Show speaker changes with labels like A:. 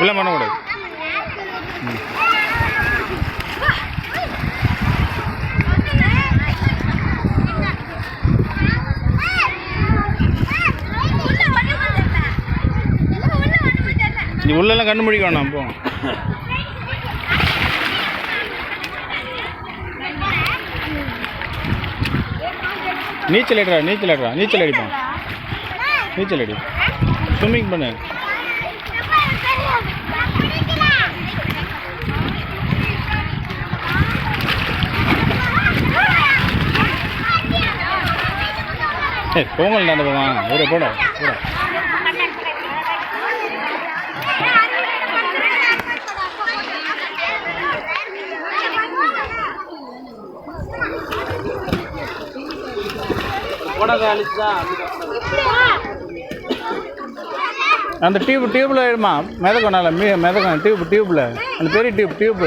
A: அப்படிலாம் பண்ணக்கூடாது. நீ உள்ளெல்லாம் கண்ணு முடிக்க வேணாம். போ. நீச்சல் அடிடா, நீச்சல் அடிடா, நீச்சல் அடிப்பான், நீச்சல் அடி, ஸ்விம்மிங் பண்ணு. போங்கள்டா அந்த போவான் ஒரு போட போட. அந்த டியூப்ல எடுமா மிதக்கும், நல்லா மிதக்கும் டியூப்ல, அந்த பெரிய டியூப்.